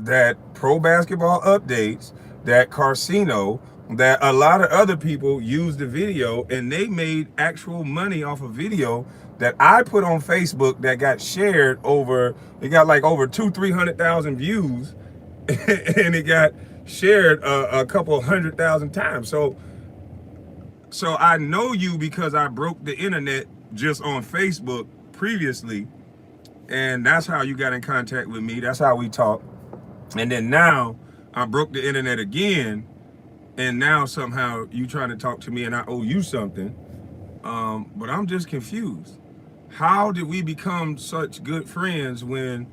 that Pro Basketball Updates, that Carcino, that a lot of other people used the video and they made actual money off a video that I put on Facebook that got shared over, it got like over 300,000 views and it got shared a couple 100,000 times. So I know you because I broke the internet just on Facebook previously, and that's how you got in contact with me. That's how we talk. And then now I broke the internet again, and now somehow you trying to talk to me, and I owe you something. But I'm just confused. How did we become such good friends when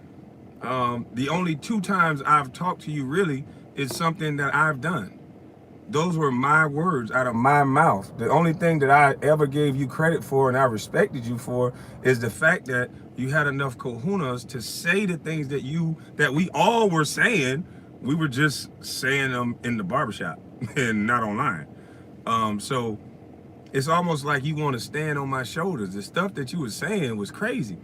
the only two times I've talked to you really is something that I've done? Those were my words out of my mouth. The only thing that I ever gave you credit for and I respected you for is the fact that you had enough kahunas to say the things that we all were saying. We were just saying them in the barbershop and not online. So it's almost like you want to stand on my shoulders. The stuff that you were saying was crazy.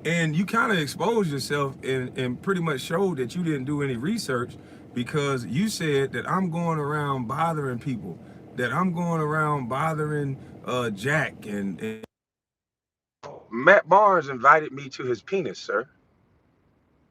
And you kind of exposed yourself and pretty much showed that you didn't do any research because you said that I'm going around bothering people, that I'm going around bothering Jack. And Matt Barnes invited me to his penis, sir.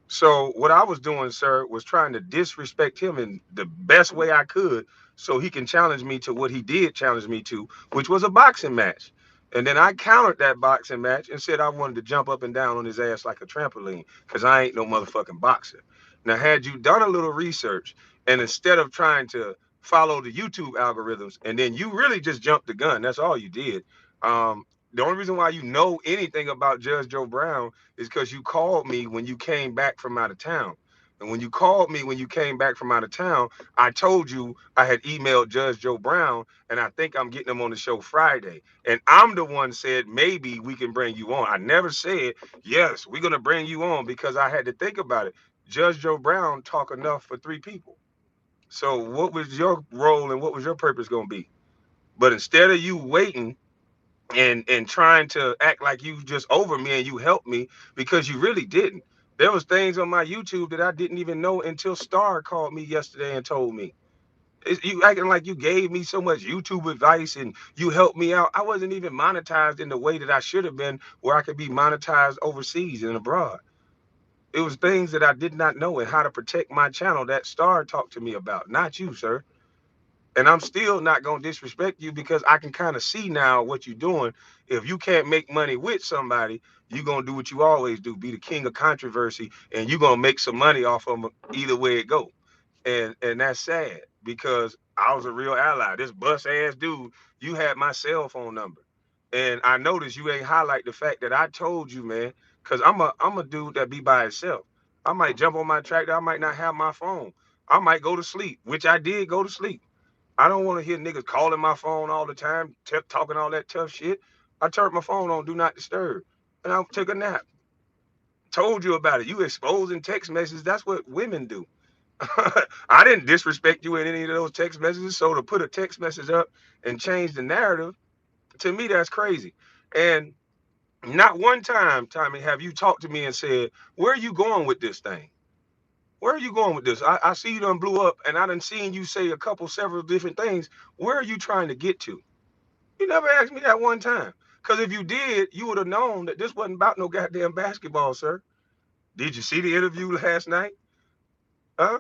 So what I was doing, sir, was trying to disrespect him in the best way I could so he can challenge me to what he did challenge me to, which was a boxing match. And then I countered that boxing match and said I wanted to jump up and down on his ass like a trampoline because I ain't no motherfucking boxer. Now, had you done a little research and instead of trying to follow the YouTube algorithms and then you really just jumped the gun, that's all you did. The only reason why you know anything about Judge Joe Brown is because you called me when you came back from out of town. And when you called me when you came back from out of town, I told you I had emailed Judge Joe Brown, and I think I'm getting him on the show Friday. And I'm the one said maybe we can bring you on. I never said yes, we're gonna bring you on because I had to think about it. Judge Joe Brown talk enough for three people. So what was your role and what was your purpose gonna be? But instead of you waiting and trying to act like you just over me and you helped me because you really didn't. There was things on my YouTube that I didn't even know until Star called me yesterday and told me. You acting like you gave me so much YouTube advice and you helped me out. I wasn't even monetized in the way that I should have been, where I could be monetized overseas and abroad. It was things that I did not know and how to protect my channel that Star talked to me about, not you, sir. And I'm still not gonna disrespect you because I can kind of see now what you're doing. If you can't make money with somebody, you're gonna do what you always do, be the king of controversy, and you're gonna make some money off of them either way it go. And that's sad because I was a real ally. This bus ass dude, you had my cell phone number. And I noticed you ain't highlight the fact that I told you, man, because I'm a dude that be by himself. I might jump on my tractor, I might not have my phone. I might go to sleep, which I did go to sleep. I don't want to hear niggas calling my phone all the time, talking all that tough shit. I turned my phone on, do not disturb, and I took a nap. Told you about it. You exposing text messages. That's what women do. I didn't disrespect you in any of those text messages. So to put a text message up and change the narrative, to me, that's crazy. And not one time, Tommy, have you talked to me and said, where are you going with this thing? Where are you going with this? I see you done blew up and I done seen you say a couple, several different things. Where are you trying to get to? You never asked me that one time. Because if you did, you would have known that this wasn't about no goddamn basketball, sir. Did you see the interview last night? Huh?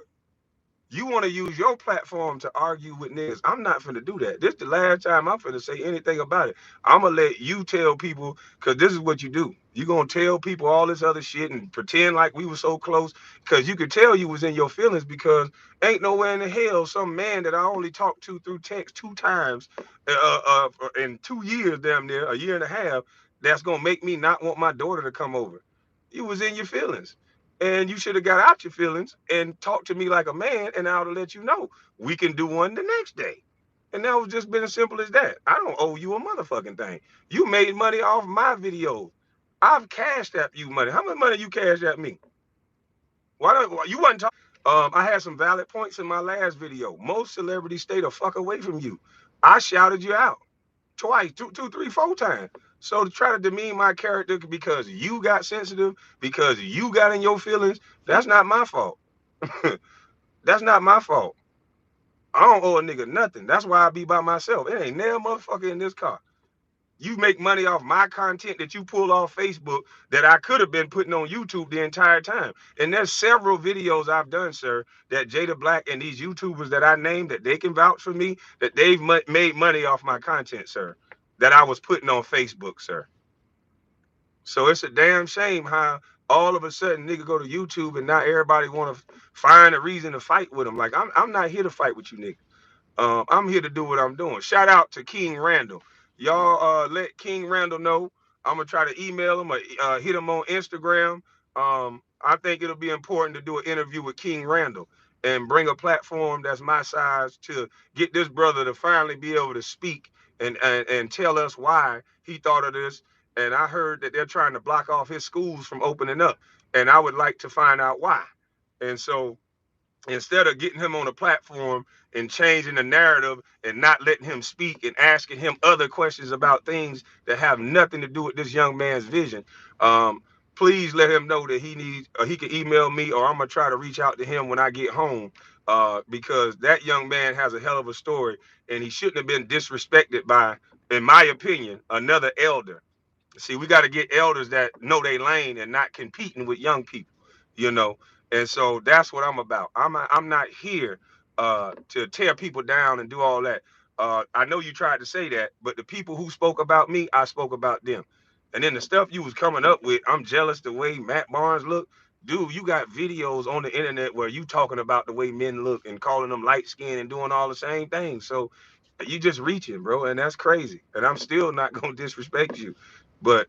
You want to use your platform to argue with niggas. I'm not finna do that. This the last time I'm finna say anything about it. I'm gonna let you tell people, because this is what you do. You gonna tell people all this other shit and pretend like we were so close, because you could tell you was in your feelings because ain't nowhere in the hell some man that I only talked to through text two times in 2 years, damn near, a year and a half, that's gonna make me not want my daughter to come over. You was in your feelings. And you should have got out your feelings and talked to me like a man, and I would have let you know we can do one the next day. And that was just been as simple as that. I don't owe you a motherfucking thing. You made money off my videos. I've cashed at you money. How much money you cashed at me? Why don't you wasn't talking? I had some valid points in my last video. Most celebrities stay the fuck away from you. I shouted you out twice, two, three, four times. So to try to demean my character because you got sensitive, because you got in your feelings, that's not my fault. That's not my fault. I don't owe a nigga nothing. That's why I be by myself. It ain't nail motherfucker in this car. You make money off my content that you pull off Facebook that I could have been putting on YouTube the entire time. And there's several videos I've done, sir, that Jada Black and these YouTubers that I named that they can vouch for me, that they've made money off my content, sir, that I was putting on Facebook, sir. So it's a damn shame how all of a sudden nigga go to YouTube and now everybody want to find a reason to fight with them. Like I'm not here to fight with you niggas. I'm here to do what I'm doing. Shout out to King Randall. Y'all let King Randall know. I'm gonna try to email him or hit him on Instagram. I think it'll be important to do an interview with King Randall and bring a platform that's my size to get this brother to finally be able to speak and tell us why he thought of this. And I heard that they're trying to block off his schools from opening up, and I would like to find out why. And so instead of getting him on a platform and changing the narrative and not letting him speak and asking him other questions about things that have nothing to do with this young man's vision, um, please let him know that he can email me or I'm gonna try to reach out to him when I get home, because that young man has a hell of a story and he shouldn't have been disrespected by, in my opinion, another elder. See, we got to get elders that know their lane and not competing with young people, you know. And so that's what I'm about. I'm not here to tear people down and do all that. I know you tried to say that, but the people who spoke about me, I spoke about them. And then the stuff you was coming up with, I'm jealous the way Matt Barnes look. Dude, you got videos on the internet where you talking about the way men look and calling them light skinned and doing all the same things. So you just reaching, bro, and that's crazy. And I'm still not gonna disrespect you. But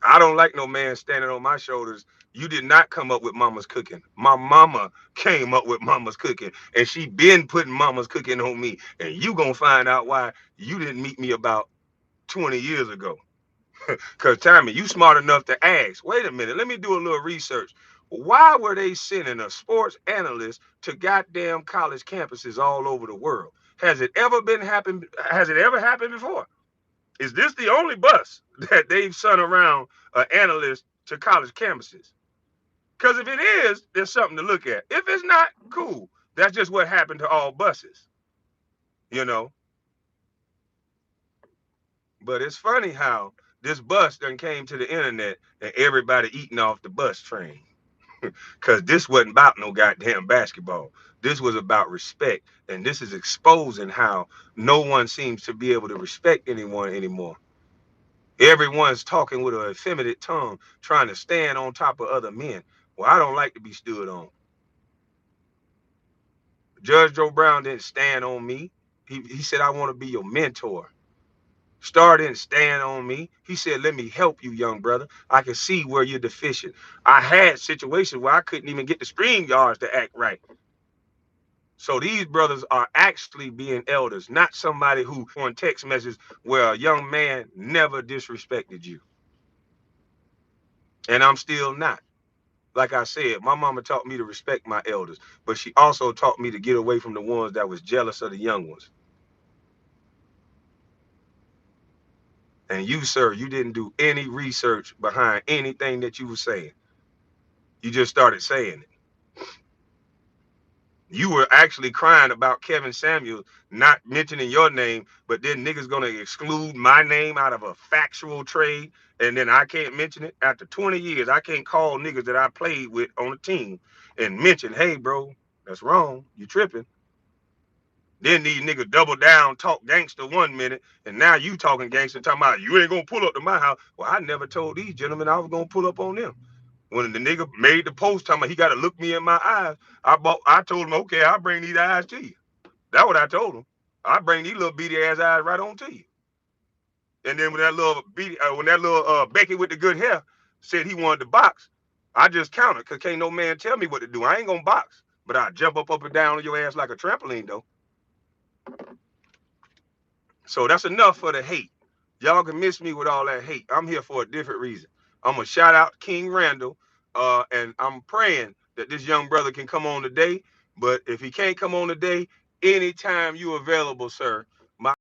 I don't like no man standing on my shoulders. You did not come up with mama's cooking. My mama came up with mama's cooking, and she been putting mama's cooking on me. And you gonna find out why you didn't meet me about 20 years ago. Cause Tommy, you smart enough to ask. Wait a minute, let me do a little research. Why were they sending a sports analyst to goddamn college campuses all over the world? Has it ever happened before? Is this the only bus that they've sent around an analyst to college campuses? Because if it is, there's something to look at. If it's not, cool. That's just what happened to all buses, you know. But it's funny how this bus then came to the internet and everybody eating off the bus train. Because this wasn't about no goddamn basketball. This was about respect. And this is exposing how no one seems to be able to respect anyone anymore. Everyone's talking with an effeminate tongue, trying to stand on top of other men. Well, I don't like to be stood on. Judge Joe Brown didn't stand on me. He said, I want to be your mentor. Star didn't stand on me. He said, let me help you, young brother. I can see where you're deficient. I had situations where I couldn't even get the stream yards to act right. So these brothers are actually being elders, not somebody who on text messages where a young man never disrespected you. And I'm still not. Like I said, my mama taught me to respect my elders, but she also taught me to get away from the ones that was jealous of the young ones. And you, sir, you didn't do any research behind anything that you were saying. You just started saying it. You were actually crying about Kevin Samuel not mentioning your name, but then niggas gonna exclude my name out of a factual trade, and then I can't mention it. After 20 years, I can't call niggas that I played with on the team and mention, hey, bro, that's wrong. You tripping. Then these niggas double down, talk gangster 1 minute, and now you talking gangster, talking about you ain't gonna pull up to my house. Well, I never told these gentlemen I was gonna pull up on them. When the nigga made the post talking about he gotta look me in my eyes, I told him, okay, I'll bring these eyes to you. That's what I told him. I bring these little beady ass eyes right on to you. And then when that little Becky with the good hair said he wanted to box, I just countered because can't no man tell me what to do. I ain't gonna box, but I jump up and down on your ass like a trampoline though. So that's enough for the hate. Y'all can miss me with all that hate. I'm here for a different reason. I'm gonna shout out King Randall, and I'm praying that this young brother can come on today. But if he can't come on today, anytime you available, sir,